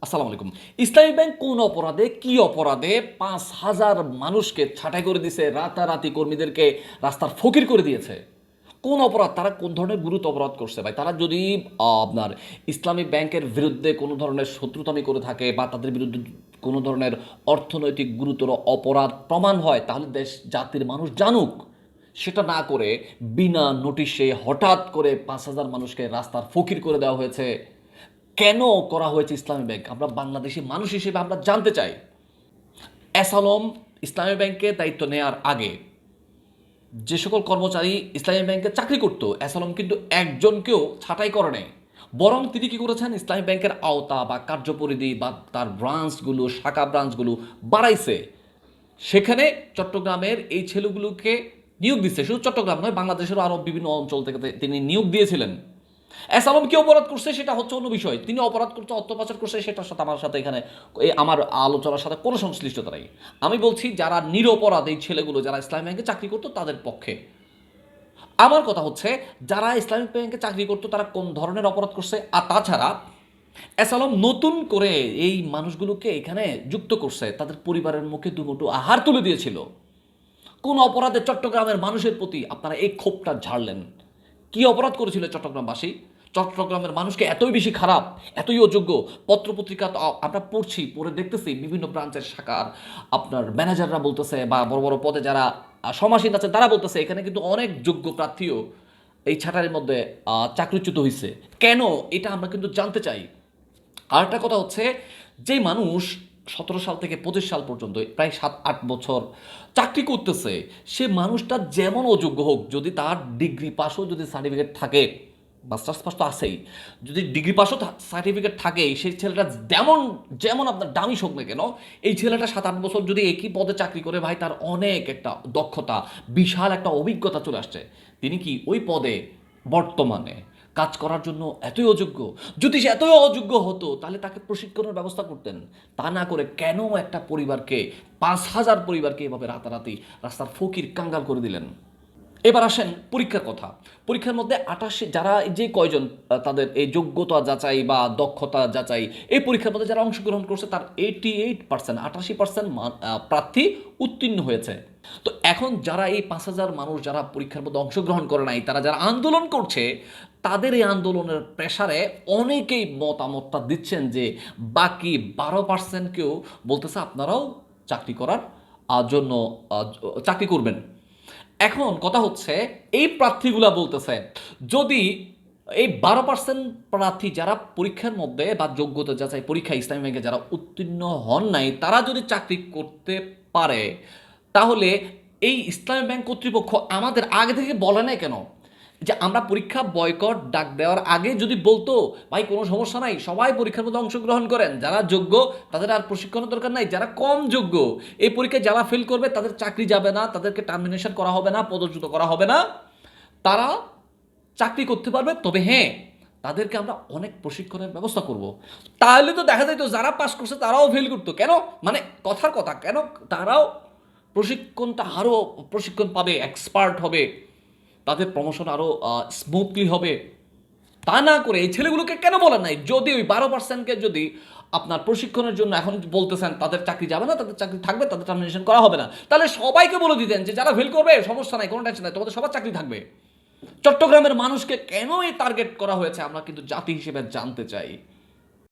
আসসালামু আলাইকুম। ইসলামী ব্যাংক কোন অপরাধে কি অপরাধে ৫,০০০ মানুষকে ছাঁটাই করে দিয়েছে, রাতারাতি কর্মীদেরকে রাস্তার ফকির করে দিয়েছে? কোন অপরাধ, তারা কোন ধরনের গুরুতর অপরাধ করছে ভাই? তারা যদি আপনার ইসলামী ব্যাংকের বিরুদ্ধে কোনো ধরনের শত্রুতামি করে থাকে বা তাদের বিরুদ্ধে কোনো ধরনের অর্থনৈতিক গুরুতর অপরাধ প্রমাণ হয়, তাহলে দেশ জাতির মানুষ জানুক। সেটা না করে বিনা নোটিশে হঠাৎ করে ৫,০০০ মানুষকে রাস্তার ফকির করে দেওয়া হয়েছে। কেন করা হয়েছে ইসলামী ব্যাংক? আমরা বাংলাদেশি মানুষ হিসেবে আমরা জানতে চাই। এসালম ইসলামী ব্যাংকে দায়িত্ব নেওয়ার আগে যে সকল কর্মচারী ইসলামী ব্যাংকে চাকরি করত, এসালম কিন্তু একজনকেও ছাঁটাই করে নেয়। বরং তিনি কি করেছেন, ইসলামী ব্যাংকের আওতা বা কার্যপরিধি বা তার ব্রাঞ্চগুলো, শাখা ব্রাঞ্চগুলো বাড়াইছে। সেখানে চট্টগ্রামের এই ছেলেগুলোকে নিয়োগ দিচ্ছে। শুধু চট্টগ্রাম নয়, বাংলাদেশেরও আরও বিভিন্ন অঞ্চল থেকে তিনি নিয়োগ দিয়েছিলেন। এসালম কি অপরাধ করছে সেটা হচ্ছে অন্য বিষয়। তিনি অপরাধ করছে, অর্থ পাচার করছে, সেটার সাথে আমার সাথে এখানে আমার আলোচনার সাথে কোনো সংশ্লিষ্টতা নেই। আমি বলছি যারা নিরপরাধ এই ছেলেগুলো, যারা ইসলামী ব্যাংকে চাকরি করতো তাদের পক্ষে। আমার কথা হচ্ছে যারা ইসলামিক ব্যাংকে চাকরি করতো তারা কোন ধরনের অপরাধ করছে। আর তাছাড়া এসালম নতুন করে এই মানুষগুলোকে এখানে যুক্ত করছে, তাদের পরিবারের মুখে দুমুঠো আহার তুলে দিয়েছিল। কোন অপরাধে চট্টগ্রামের মানুষের প্রতি আপনারা এই ক্ষোভটা ঝাড়লেন? কি অপরাধ করেছিল চট্টগ্রামবাসী? চট্টগ্রামের মানুষকে এতই বেশি খারাপ, এতই অযোগ্য? পত্রপত্রিকা তো আমরা পড়ছি, পড়ে দেখতেছি বিভিন্ন ব্রাঞ্চের শাখার আপনার ম্যানেজাররা বলতেছে, বা বড় বড় পদে যারা সমাসীন আছে তারা বলতেছে এখানে কিন্তু অনেক যোগ্য প্রার্থীও এই ছাঁটাইয়ের মধ্যে চাকরিচ্যুত হয়েছে। কেন? এটা আমরা কিন্তু জানতে চাই। আরেকটা কথা হচ্ছে, যে মানুষ ১৭ সাল থেকে ২৫ সাল পর্যন্ত প্রায় ৭-৮ বছর চাকরি করতেছে, সে মানুষটা যেমন অযোগ্য হোক, যদি তার ডিগ্রি পাসও যদি সার্টিফিকেট থাকে, মাস্টার্স পাস তো আছেই, যদি ডিগ্রি পাসও সার্টিফিকেট থাকে, সেই ছেলেটা যেমন যেমন আপনার দামি হোক না কেন, এই ছেলেটা ৭-৮ বছর যদি একই পদে চাকরি করে, ভাই তার অনেক একটা দক্ষতা, বিশাল একটা অভিজ্ঞতা চলে আসছে। তিনি কি ওই পদে বর্তমানে কাজ করার জন্য এতই অযোগ্য? যদি সে এতই অযোগ্য হতো তাহলে তাকে প্রশিক্ষণের ব্যবস্থা করতেন। তা না করে কেন একটা পরিবারকে, ৫,০০০ পরিবারকে এভাবে রাতারাতি রাস্তার ফকির কাঙ্গাল করে দিলেন? এবার আসেন পরীক্ষার কথা। পরীক্ষার মধ্যে ২৮ যারা, যে কয়জন তাদের এই যোগ্যতা যাচাই বা দক্ষতা যাচাই, এই পরীক্ষার মধ্যে যারা অংশগ্রহণ করছে তার 88%, ৮৮% প্রার্থী উত্তীর্ণ হয়েছে। তো এখন যারা এই ৫,০০০ মানুষ যারা পরীক্ষার মধ্যে অংশগ্রহণ করে নাই, তারা যারা আন্দোলন করছে, তাদের এই আন্দোলনের প্রেসারে অনেকেই মতামতটা দিচ্ছেন যে বাকি ১২%কেও বলতেছে আপনারাও চাকরি করার জন্য চাকরি করবেন। এখন কথা হচ্ছে, এই প্রার্থীগুলা বলতেছে যদি এই ১২% প্রার্থী যারা পরীক্ষার মধ্যে বা যোগ্যতা যাচাই পরীক্ষা ইসলামী ব্যাংকে যারা উত্তীর্ণ হন নাই, তারা যদি চাকরি করতে পারে, তাহলে এই ইসলামী ব্যাংক কর্তৃপক্ষ আমাদের আগে থেকে বলে নাই কেন? যে আমরা পরীক্ষা বয়কট ডাক দেওয়ার আগে যদি বলতো, ভাই কোনো সমস্যা নাই, সবাই পরীক্ষার মধ্যে অংশগ্রহণ করেন, যারা যোগ্য তাদের আর প্রশিক্ষণের দরকার নাই, যারা কম যোগ্য এই পরীক্ষায় যারা ফেল করবে তাদের চাকরি যাবে না, তাদেরকে টার্মিনেশন করা হবে না, পদচ্যুত করা হবে না, তারা চাকরি করতে পারবে। তবে হ্যাঁ, তাদেরকে আমরা অনেক প্রশিক্ষণের ব্যবস্থা করব। তাহলে তো দেখা যায় তো যারা পাস করছে তারাও ফেল করতো কেন? মানে কথার কথা, কেন তারাও প্রশিক্ষণটা আরও প্রশিক্ষণ পাবে, এক্সপার্ট হবে, তাদের প্রমোশন আরও স্মুথলি হবে। তা না করে এই ছেলেগুলোকে কেন বলেন নাই? যদি ওই ১২%কে যদি আপনার প্রশিক্ষণের জন্য এখন বলতেছেন তাদের চাকরি যাবে না, তাদের চাকরি থাকবে, তাদের টার্মিনেশন করা হবে না, তাহলে সবাইকে বলে দিতেন যে যারা ফেল করবে সমস্যা নাই, কোনো টেনশন নাই, তোমাদের সবার চাকরি থাকবে। চট্টগ্রামের মানুষকে কেন এই টার্গেট করা হয়েছে আমরা কিন্তু জাতি হিসেবে জানতে চাই।